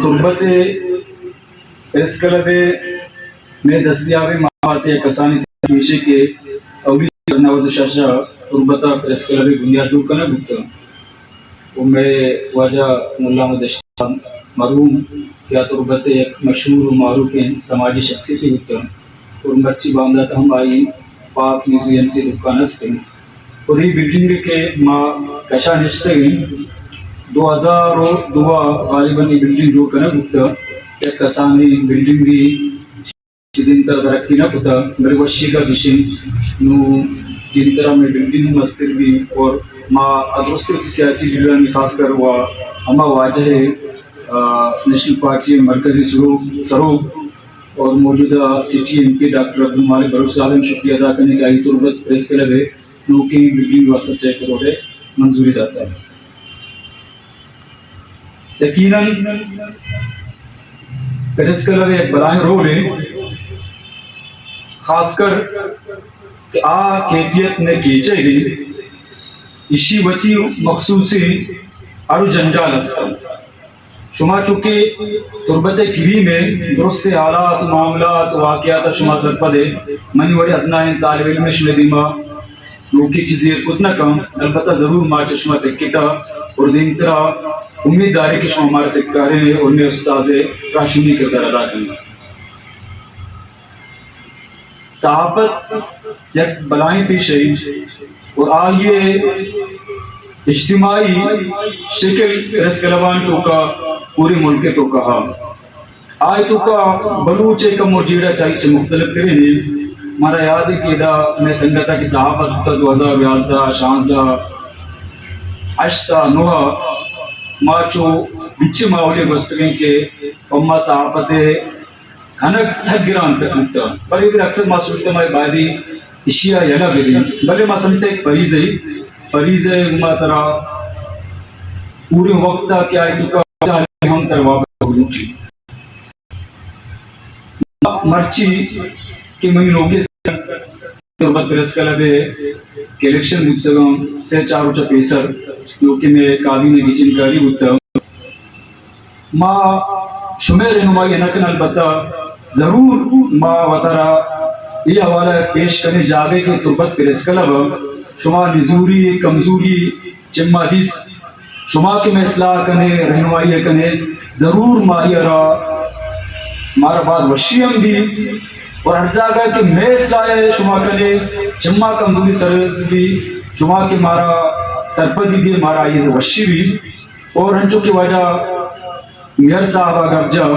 تربت press club میں دستیاب مواد کسانی تمیشے کے اولی نواد شاشا تربت پریس کلب بنیاد جو کرنا بکتا وہ میں واجہ ملا مدشتان مرحوم کیا تربت ایک مشہور و معروف سماجی شخصیتی بکتا اور مرچی باندھا تھا ہم آئی پاک میوزیم سے دکان ہستے اور یہ بلڈنگ کے ماں کشا نشتے گئی 2002 غالباً یہ بلڈنگ جو کرنا بکتا ایک کسانی بلڈنگ بھی دن تر ترقی نہ پتا میرے وشی کا دشن نو دن طرح میں بلڈنگ مستر بھی اور ماں ادرستی سیاسی لیڈر میں خاص کر ہوا ہما واجہ نیشنل پارٹی مرکزی سروگ اور موجودہ city M P doctor Abdul Malik Baloch صاحب شکریہ ادا کرنے کا تربت پریس کلب ہے نو کی بلڈنگ واسطے 1 کروڑ منظوری دیتا ہے. یقیناً پریس کلب ایک براہ رول ہے خاص کر کہ کیفیت نے کیچے گی اسی وتی مخصوصی ارو جنجال استم شما چونکہ تربت کبھی میں درست حالات معاملات واقعات شما سرپدے منی وڑی ادنا طالب علم شمیدیما لوکی چیزیں خود نہ کم البتہ ضرور ماں چشمہ سکتا اور دین طرح امید داری کہ شما ہمارے سکارے ہیں اور میں استاذ راشنی کردار ادا کرنا. صحافت یک بلائیں پیش ہے اور آئیے اجتماعی شکل پریس کلبان تو کا پوری ملک تو کہا آئی تو کا بلوچے کا موجودہ چاہیے مختلف کریں ہمارا یاد ہے کہ دا میں سنگتا کی صحافت 2011 16 8 9 ماچو بچے ماحولی بستگیں کے اما صحافت کھنک سک گران تک نکتا پر یہ اکثر ما سوچتا میں بعدی اشیاء یلا بلی بلے ما سمجھتا ایک فریض ہے ما ترا پورے وقت کیا ہے تو ہم تر واپس ہوتی مرچی کی منی لوگی تربت پریس کلب کے الیکشن بودتا سے 4 پیسر جو کہ میں کابینے کی چنکاری بودتا ما شمیر رہنمائی انکن البتہ ضرور ما وطرہ یہ حوالہ پیش کرنے جاگے کہ تربت پریس کلب شما نزوری کمزوری چمہ دیس شما کے میں اصلاح کرنے رہنمائی کرنے ضرور ماہی ہمارا بعض وشیم بھی اور ہر جاگہ کہ میں اصلاح شما کرنے چمہ کمزوری سر بھی شما کے مارا سرپدی بھی مارا یہ وشی بھی اور ہنچوں کی وجہ میر صاحب اگر جا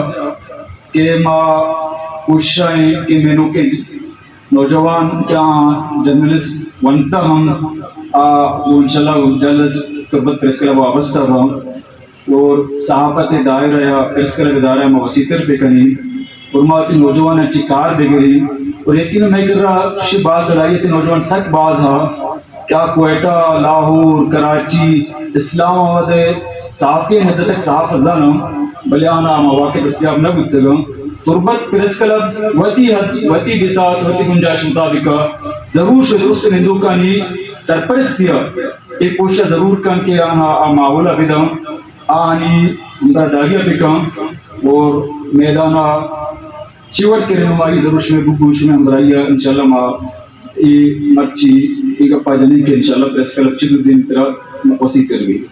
کہ ماں کوششیں کہ مینوں کے نوجوان کیا جرنلسٹ ونتا ہم وہ انشاءاللہ جلد تربت پریس کلب وابستہ رہا اور صحافت دائرہ یا پریس کلب دائرہ موسیقر پہ کنی اور ماں کی نوجوان اچھی کار دے گئی اور یقین میں کر رہا شی باز صلاحیت نوجوان سک باز ہاں کیا کوئٹہ لاہور کراچی اسلام آباد صحافی حد تک صحاف ازانا بلیانا مواقع دستیاب نہ بودتے گا تربت پریس کلب وتی بساط وتی گنجائش مطابقہ ضرور شدرست نندوکانی سرپرستیا ایک کوشش ضرور کن کہ آنا معاولہ بیدا آنی اندہ داریہ بکن اور میدانا چیور کے رہنمائی ضرور شمی بگوش میں ہمرائیہ انشاءاللہ ما ای مرچی ای گپا جنین کے انشاءاللہ پریس کلب چلو دن طرح وسیع کر گئی.